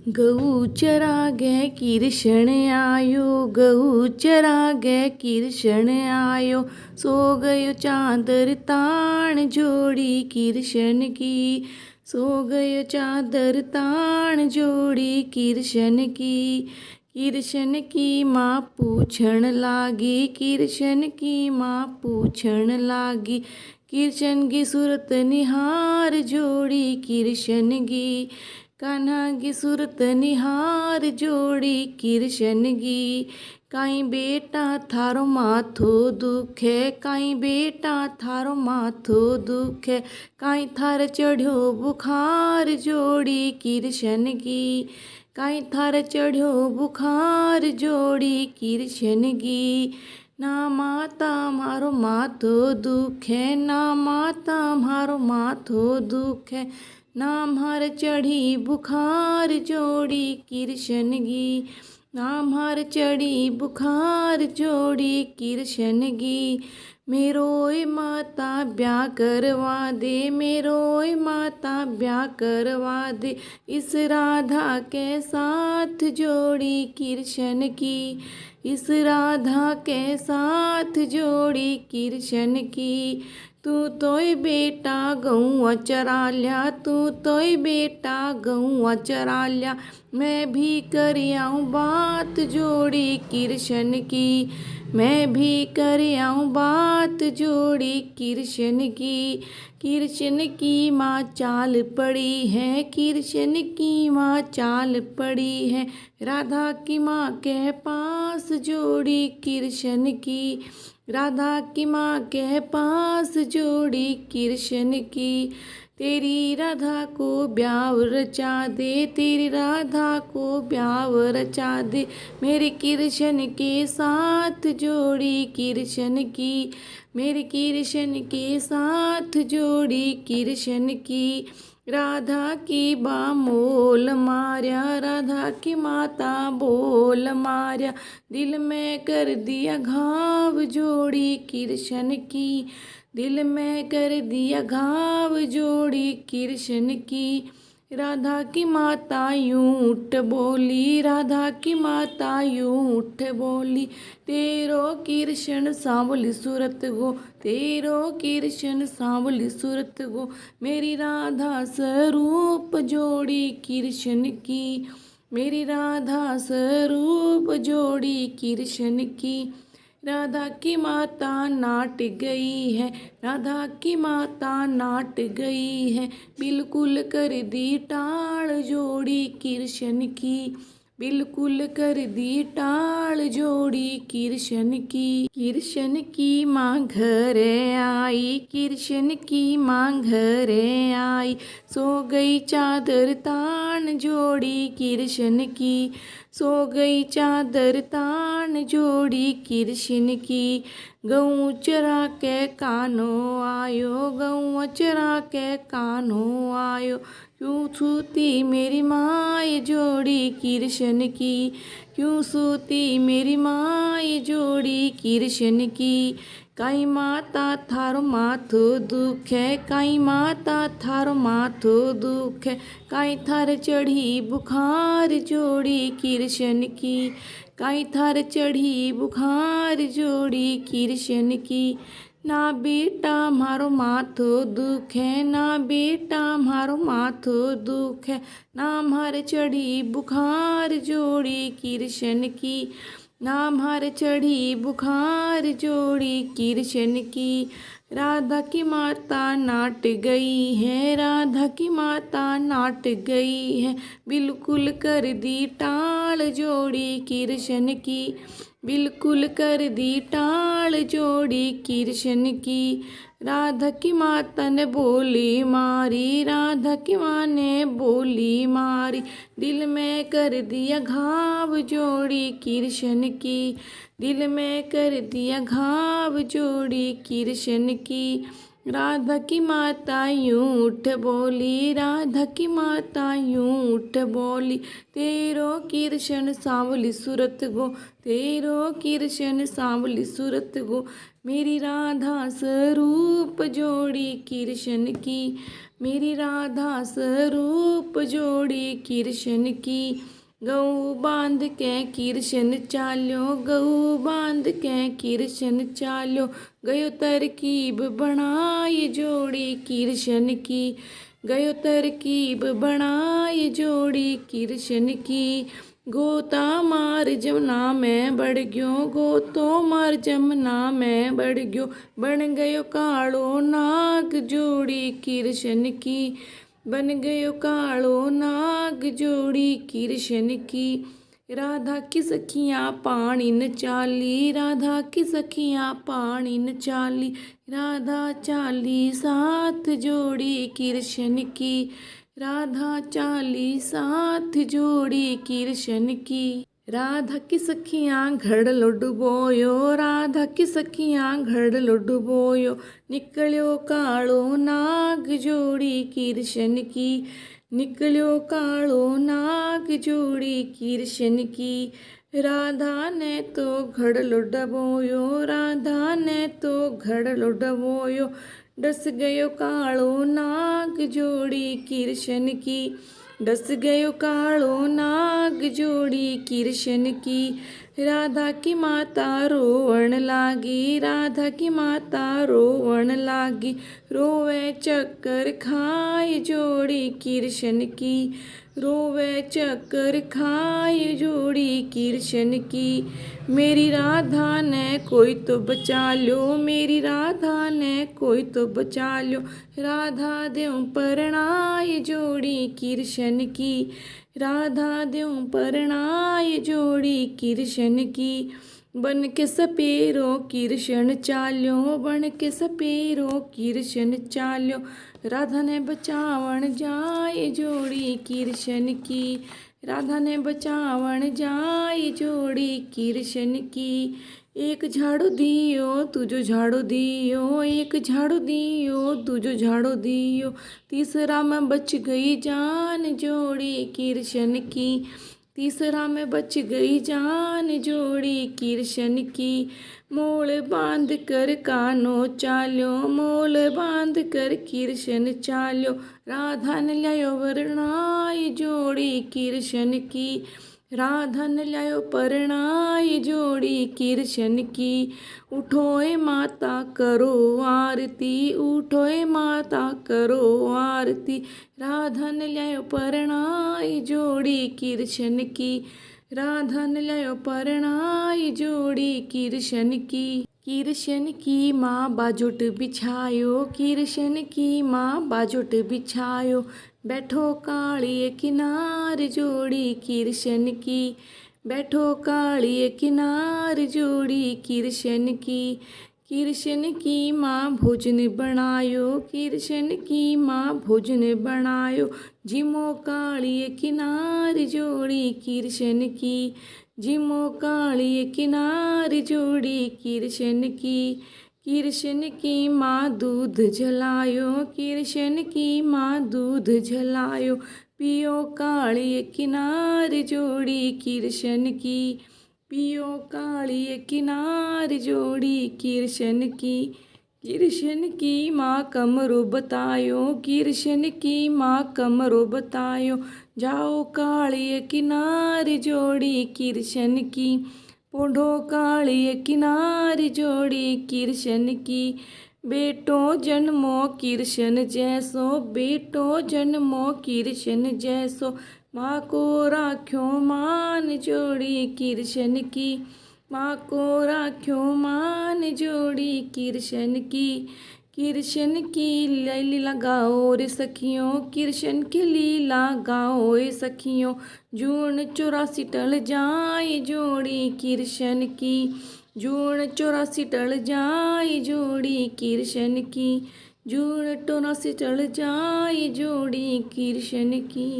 गऊ चरा गए कृष्ण आयो, गऊ चरा गए कृष्ण आयो। सो गयो चादर तान जोड़ी कृष्ण की, सो गयो चादर तान जोड़ी कृष्ण की। कृष्ण की माँ पूछण लागी, कृष्ण की माँ पूछण लागी। कृष्ण की सूरत निहार जोड़ी कृष्ण की, कान्हा की सूरत निहार जोड़ी कृष्ण की। काई बेटा थारो माथो दुख है, काई बेटा थारो माथो दुख है। काई थार चढ़्यो बुखार जोड़ी कृष्ण की, काई थार चढ़्यो बुखार जोड़ी कृष्ण की। ना माता मारो माथो दुख है, ना माता मारो माथो दुख है। नाम हर चढ़ी बुखार जोड़ी कृष्ण की, नाम हर चढ़ी बुखार जोड़ी कृष्ण की। मेरोय माता ब्याह करवा दे, मेरोय माता ब्याह करवा दे। इस राधा के साथ जोड़ी कृष्ण की, इस राधा के साथ जोड़ी कृष्ण की। तू तोय बेटा गौआ चरा लिया, तू तोय बेटा गौआ चरा लिया। मैं भी कर आऊँ बात जोड़ी कृष्ण की, मैं भी कर आऊँ बात जोड़ी कृष्ण की। कृष्ण की माँ चाल पड़ी है, कृष्ण की माँ चाल पड़ी है। राधा की माँ के पास जोड़ी कृष्ण की, राधा की माँ के पास जोड़ी कृष्ण की। तेरी राधा को ब्याह रचा दे, तेरी राधा को ब्याह रचा दे। मेरे कृष्ण के साथ जोड़ी कृष्ण की, मेरे कृष्ण के साथ जोड़ी कृष्ण की। राधा की बामोल मार्या, राधा की माता बोल मार्या। दिल में कर दिया घाव जोड़ी कृष्ण की, दिल में कर दिया घाव जोड़ी कृष्ण की। राधा की माता यूं उठ बोली, राधा की माता यूं उठ बोली। तेरो कृष्ण सांवली सूरत गो, तेरो कृष्ण सांवली सूरत गो। मेरी राधा स्वरूप जोड़ी कृष्ण की, मेरी राधा स्वरूप जोड़ी कृष्ण की। राधा की माता नाट गई है, राधा की माता नाट गई है। बिल्कुल कर दी टाल जोड़ी कृष्ण की, बिल्कुल कर दी टाल जोड़ी कृष्ण की। कृष्ण की माँ घर आई, कृष्ण की माँ घर आई। सो गई चादर तान जोड़ी कृष्ण की, सो गई चादर तान जोड़ी कृष्ण की। गऊ चरा के कानो आयो, गऊ चरा के कानो आयो। क्यों सूती मेरी माय जोड़ी कृष्ण की, क्यों सूती मेरी माय जोड़ी कृष्ण की। काई माता थारो माथो दुख है, काई माता थारो माथो दुख है। काई थार चढ़ी बुखार जोड़ी कृष्ण की, काई थार चढ़ी बुखार जोड़ी कृष्ण की। ना बेटा मारो माथो दुख है, ना बेटा मारो माथो दुख है। नाम हर चढ़ी बुखार जोड़ी कृष्ण की, नाम हर चढ़ी बुखार जोड़ी कृष्ण की। राधा की माता नाट गई है, राधा की माता नाट गई है। बिल्कुल कर दी टाल जोड़ी कृष्ण की, बिल्कुल कर दी टाल जोड़ी कृष्ण की। राधा की माता ने बोली मारी, राधा की माँ ने बोली मारी। दिल में कर दिया घाव जोड़ी कृष्ण की, दिल में कर दिया घाव जोड़ी कृष्ण की। राधा की माता यूं उठ बोली, राधा की माता यूं उठ बोली। तेरो कृष्ण सांवली सूरत गो, तेरो कृष्ण सांवली सूरत गो। मेरी राधा स्वरूप जोड़ी कृष्ण की, मेरी राधा स्वरूप जोड़ी कृष्ण की। गऊ बांध के कृष्ण चाल्यो, गऊ बांध के कृष्ण चाल्यो, गयो तरकीब बनाई जोड़ी कृष्ण की, गयो तरकीब बनाई जोड़ी कृष्ण की। गोता मार जमुना में बढ़ गयो, गोतो मार जमुना में बढ़ गयो, बन गयो कालो नाग जोड़ी कृष्ण की, बन गयो कालो नाग जोड़ी कृष्ण की। राधा की सखियाँ पानी न चाली, राधा की सखियाँ पानी न चाली, राधा चाली साथ जोड़ी कृष्ण की, राधा चाली साथ जोड़ी कृष्ण की। राधा की सखियाँ घड़ डुबोयो, राधा की सखियाँ घड़ डुबोयो, निकल्यो कालो नाग जोड़ी कृष्ण की, निकल्यो कालो नाग जोड़ी कृष्ण की। राधा ने तो घड़ डुबोयो, राधा ने तो घड़ डुबोयो, डस गयो कालो नाग जोड़ी कृष्ण की, डस गयो कालो नाग जोड़ी कृष्ण की। राधा की माता रोवण लागी, राधा की माता रोवण लागी, रोवे चक्कर खाए जोड़ी कृष्ण की, रोवे चक्कर खाए जोड़ी कृष्ण की। मेरी राधा ने कोई तो बचा लो, मेरी राधा ने कोई तो बचा लो, राधा देव परणाय जोड़ी कृष्ण की, राधा देव परणाय जोड़ी कृष्ण की। बन के सपेरो कृष्ण चाल्यो, बन के सपेरो कृष्ण चाल्यो, राधा ने बचावन जाए जोड़ी कृष्ण की, राधा ने बचावन जाए जोड़ी कृष्ण की। एक झाड़ू दियो तुझो झाड़ू दियो, एक झाड़ू दियो तुझो झाड़ू दियो, तीसरा में बच गई जान जोड़ी कृष्ण की, तीसरा में बच गई जान जोड़ी कृष्ण की। मोल बांध कर कानो चाल्यो, मोल बांध कर कृष्ण चाल्यो, राधा ने लायो वरणाई जोड़ी कृष्ण की, राधा ने लायो परणाई जोड़ी कृष्ण की। उठोए माता करो आरती, उठोए माता करो आरती, राधा ने लायो परणाई जोड़ी कृष्ण की, राधा ने लायो परणाई जोड़ी कृष्ण की। कृष्ण की माँ बाजुट बिछायो, कृष्ण की माँ बाजुट बिछायो, बैठो काली किनार जोड़ी कृष्ण की, बैठो काली किनार जोड़ी कृष्ण की। कृष्ण की माँ भोजन बनायो, कृष्ण की माँ भोजन बनायो, जिमो काली किनार जोड़ी कृष्ण की, जिमो काली किनार जोड़ी कृष्ण की। कृष्ण की माँ दूध जलायो, कृष्ण की माँ दूध जलायो, पियो काली किनार जोड़ी कृष्ण की, पियो काली किनार जोड़ी कृष्ण की। कृष्ण की माँ कमरो बतायो, कृष्ण की माँ कमरो बतायो, जाओ काली किनार जोड़ी कृष्ण की, पोढ़ो काली किनार जोड़ी कृष्ण की। बेटो जन्मो कृष्ण जैसो, बेटो जन्मो कृष्ण जैसो, माँ को राख्यो मान जोड़ी कृष्ण की, माँ को राख्यो मान जोड़ी कृष्ण की। कृष्ण की लीला गाओ रे सखियों, कृष्ण की लीला गाओ रे सखियों, जून 84 टल जाए जोड़ी कृष्ण की, जून 84 टल जाए जोड़ी कृष्ण की, जून 84 टल जाए जोड़ी कृष्ण की।